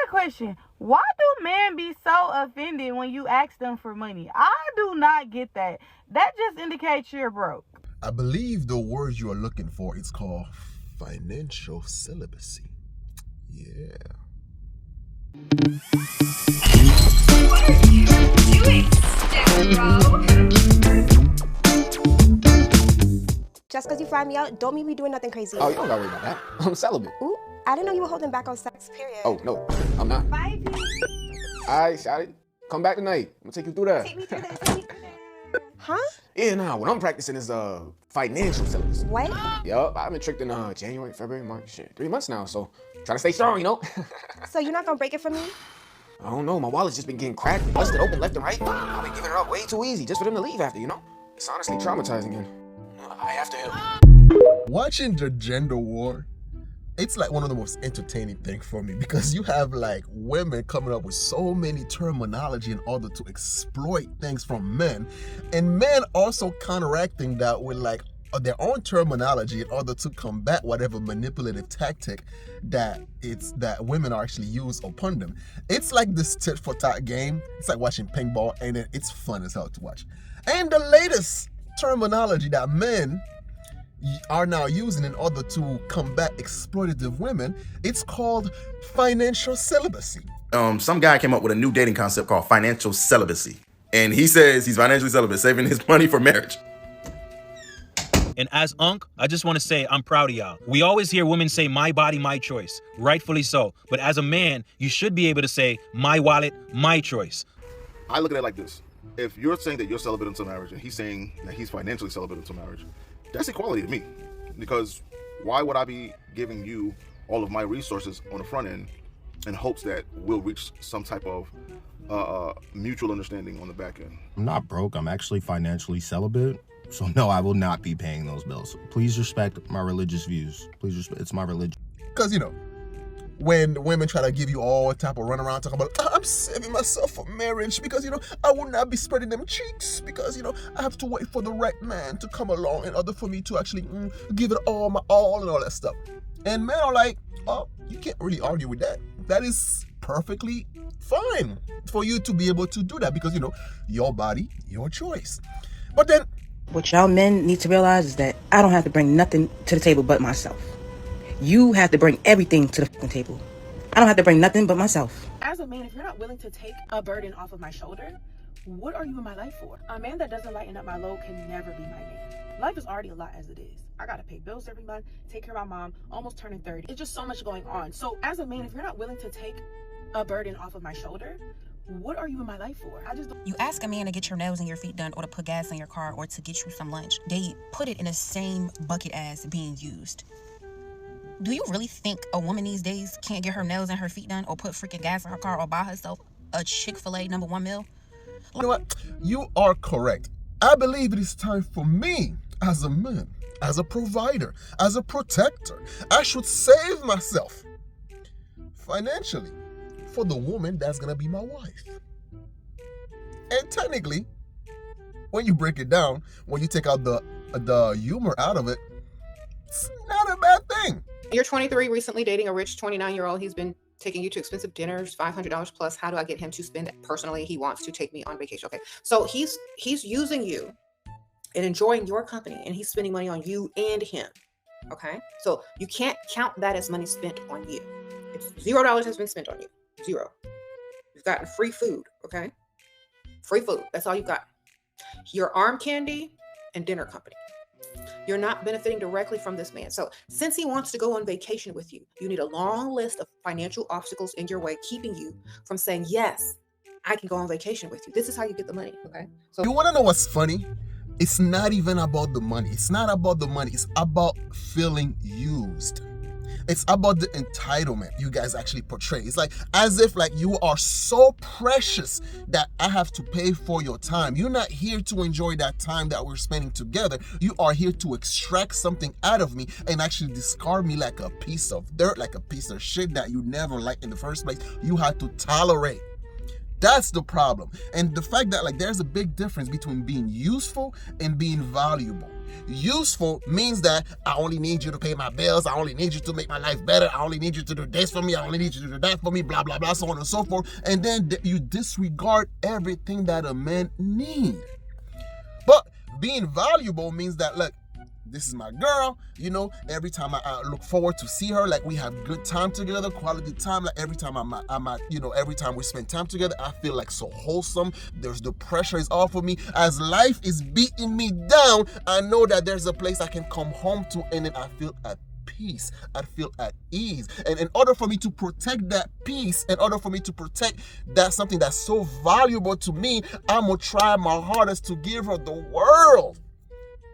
question. Why do men be so offended when you ask them for money? I do not get that. That just indicates you're broke. I believe the word you are looking for is called financial celibacy. Yeah. What are you doing, bro? Just because you fly me out, don't mean we doing nothing crazy. Oh, you don't gotta worry about that. I'm celibate. Ooh, I didn't know you were holding back on sex, period. Oh, no, I'm not. Bye, P. All right, shawty. Come back tonight. I'm gonna take you through that. Take me through this. Huh? Yeah, nah, what I'm practicing is financial celibacy. What? Yup, I've been tricked in January, February, March, shit, 3 months now, so trying to stay strong, you know? So you're not gonna break it for me? I don't know, my wallet's just been getting cracked, busted open left and right. I've been giving it up way too easy just for them to leave after, you know? It's honestly traumatizing, and I have to help. Watching the gender war, it's like one of the most entertaining things for me because you have like women coming up with so many terminology in order to exploit things from men, and men also counteracting that with like their own terminology in order to combat whatever manipulative tactic that women are actually use upon them. It's like this tit for tat game. It's like watching ping pong, and it's fun as hell to watch. And the latest terminology that men are now using in order to combat exploitative women, it's called financial celibacy. Some guy came up with a new dating concept called financial celibacy. And he says he's financially celibate, saving his money for marriage. And as Unc, I just want to say I'm proud of y'all. We always hear women say, my body, my choice. Rightfully so. But as a man, you should be able to say, my wallet, my choice. I look at it like this. If you're saying that you're celibate until marriage and he's saying that he's financially celibate until marriage, that's equality to me. Because why would I be giving you all of my resources on the front end in hopes that we'll reach some type of mutual understanding on the back end? I'm not broke. I'm actually financially celibate. So no, I will not be paying those bills. Please respect my religious views. Please respect, it's my religion. Because, you know, when women try to give you all type of runaround talking about, I'm saving myself for marriage because, you know, I will not be spreading them cheeks because, you know, I have to wait for the right man to come along in order for me to actually give it all my all and all that stuff. And men are like, oh, you can't really argue with that. That is perfectly fine for you to be able to do that because, you know, your body, your choice. But then, what y'all men need to realize is that I don't have to bring nothing to the table but myself. You have to bring everything to the fucking table. I don't have to bring nothing but myself. As a man, if you're not willing to take a burden off of my shoulder, what are you in my life for? A man that doesn't lighten up my load can never be my man. Life is already a lot as it is. I gotta pay bills every month, take care of my mom, almost turning 30. It's just so much going on. So as a man, if you're not willing to take a burden off of my shoulder, what are you in my life for? I just don't. You ask a man to get your nails and your feet done or to put gas in your car or to get you some lunch. They put it in the same bucket as being used. Do you really think a woman these days can't get her nails and her feet done or put freaking gas in her car or buy herself a Chick-fil-A #1 meal? You know what? You are correct. I believe it is time for me as a man, as a provider, as a protector. I should save myself financially for the woman that's going to be my wife. And technically, when you break it down, when you take out the humor out of it, it's not a bad thing. You're 23, recently dating a rich 29-year-old. He's been taking you to expensive dinners, $500 plus. How do I get him to spend it? Personally, he wants to take me on vacation. Okay, so he's using you and enjoying your company, and he's spending money on you and him. Okay, so you can't count that as money spent on you. It's $0 has been spent on you. Zero. You've gotten free food. Okay, free food. That's all you've got. Your arm candy and dinner company. You're not benefiting directly from this man. So since he wants to go on vacation with you, you need a long list of financial obstacles in your way, keeping you from saying, yes, I can go on vacation with you. This is how you get the money. Okay. So you want to know what's funny? It's not even about the money. It's not about the money. It's about feeling used. It's about the entitlement you guys actually portray. It's like as if like you are so precious that I have to pay for your time. You're not here to enjoy that time that we're spending together. You are here to extract something out of me and actually discard me like a piece of dirt, like a piece of shit that you never liked in the first place. You had to tolerate. That's the problem. And the fact that like there's a big difference between being useful and being valuable. Useful means that I only need you to pay my bills, I only need you to make my life better, I only need you to do this for me, I only need you to do that for me, blah, blah, blah, so on and so forth. And then you disregard everything that a man needs. But being valuable means that, look, this is my girl, you know, every time I look forward to see her, like we have good time together, quality time, like every time I'm at, you know, every time we spend time together, I feel like so wholesome. There's the pressure is off of me. As life is beating me down, I know that there's a place I can come home to, and then I feel at peace, I feel at ease. And in order for me to protect that peace, in order for me to protect that something that's so valuable to me, I'm gonna try my hardest to give her the world.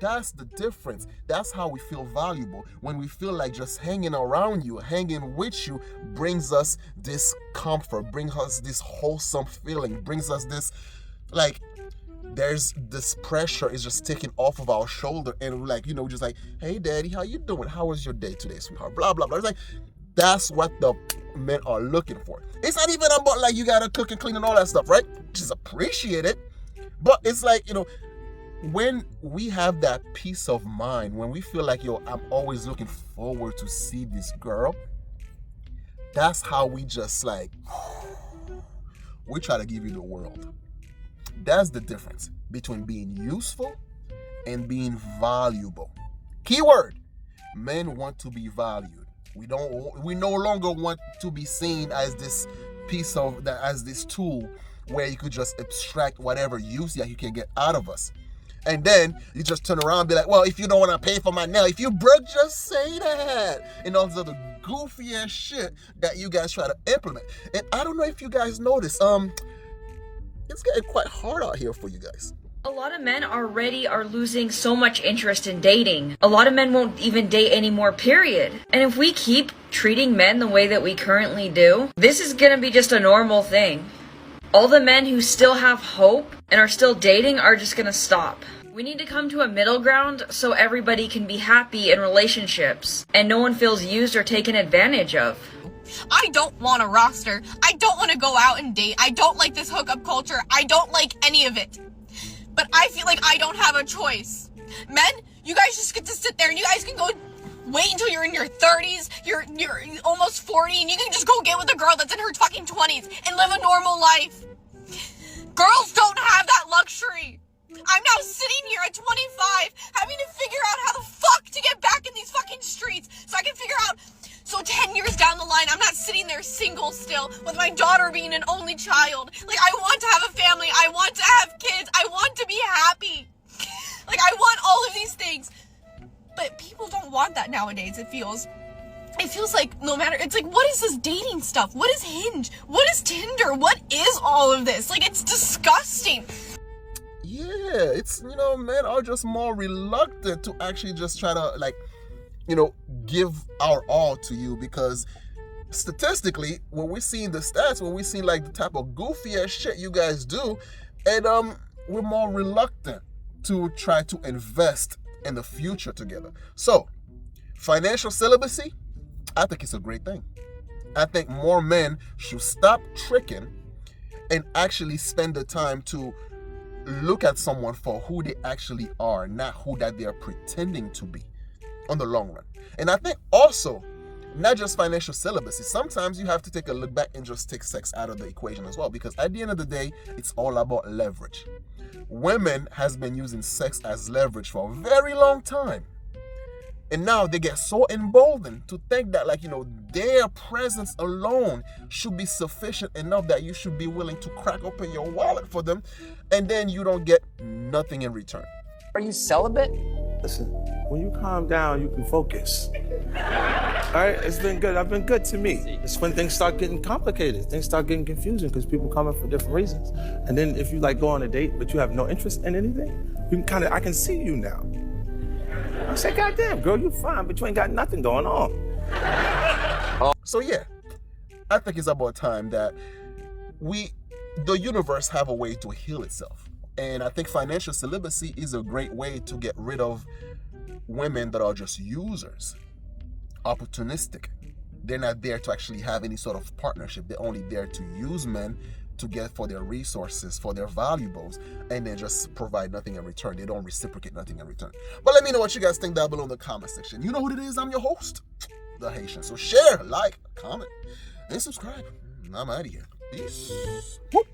That's the difference. That's how we feel valuable. When we feel like just hanging around you, hanging with you brings us this comfort, brings us this wholesome feeling, brings us this, like, there's this pressure is just taken off of our shoulder, and we're like, you know, just like, hey daddy, how you doing? How was your day today, sweetheart? Blah, blah, blah. It's like, that's what the men are looking for. It's not even about like you gotta cook and clean and all that stuff, right? Just appreciate it. But it's like, you know, when we have that peace of mind, when we feel like, yo, I'm always looking forward to see this girl, that's how we just like, we try to give you the world. That's the difference between being useful and being valuable. Keyword, men want to be valued. We no longer want to be seen as this piece of that, as this tool where you could just extract whatever use that you can get out of us. And then you just turn around and be like, well, if you don't want to pay for my nail, if you broke, just say that. And all this other goofy ass shit that you guys try to implement. And I don't know if you guys notice, it's getting quite hard out here for you guys. A lot of men already are losing so much interest in dating. A lot of men won't even date anymore, period. And if we keep treating men the way that we currently do, this is gonna be just a normal thing. All the men who still have hope and are still dating are just gonna stop. We need to come to a middle ground so everybody can be happy in relationships and no one feels used or taken advantage of. I don't want a roster. I don't want to go out and date. I don't like this hookup culture. I don't like any of it. But I feel like I don't have a choice. Men, you guys just get to sit there and you guys can go wait until you're in your 30s, you're almost 40, and you can just go get with a girl that's in her fucking 20s and live a normal life. Girls don't have that luxury. I'm now sitting here at 25 having to figure out how the fuck to get back in these fucking streets so I can figure out, so 10 years down the line, I'm not sitting there single still with my daughter being an only child. Like, I want to have a family. I want to have kids. I want to be happy. Like, I want all of these things. But people don't want that nowadays, it feels. It feels like no matter, it's like, what is this dating stuff? What is Hinge? What is Tinder? What is all of this? Like, it's disgusting. Yeah, it's, you know, men are just more reluctant to actually just try to, like, you know, give our all to you, because statistically, when we're seeing the stats, when we're seeing like the type of goofy ass shit you guys do, and we're more reluctant to try to invest in the future together. So, financial celibacy, I think it's a great thing. I think more men should stop tricking and actually spend the time to look at someone for who they actually are, not who that they are pretending to be on the long run. And I think also, not just financial celibacy, sometimes you have to take a look back and just take sex out of the equation as well, because at the end of the day, it's all about leverage. Women has been using sex as leverage for a very long time. And now they get so emboldened to think that, like, you know, their presence alone should be sufficient enough that you should be willing to crack open your wallet for them, and then you don't get nothing in return. Are you celibate? Listen, when you calm down, you can focus. All right, it's been good. I've been good to me. It's when things start getting complicated. Things start getting confusing because people come in for different reasons. And then if you like go on a date, but you have no interest in anything, you can I can see you now. I say, goddamn, girl, you fine, but you ain't got nothing going on. So yeah, I think it's about time that the universe have a way to heal itself. And I think financial celibacy is a great way to get rid of women that are just users, opportunistic, They're not there to actually have any sort of partnership. They're only there to use men to get for their resources, for their valuables, and then just provide nothing in return. They don't reciprocate nothing in return. But let me know what you guys think down below in the comment section. You know what it is. I'm your host, The Haitian. So share, like, comment, and subscribe. I'm out of here. Peace. Whoop.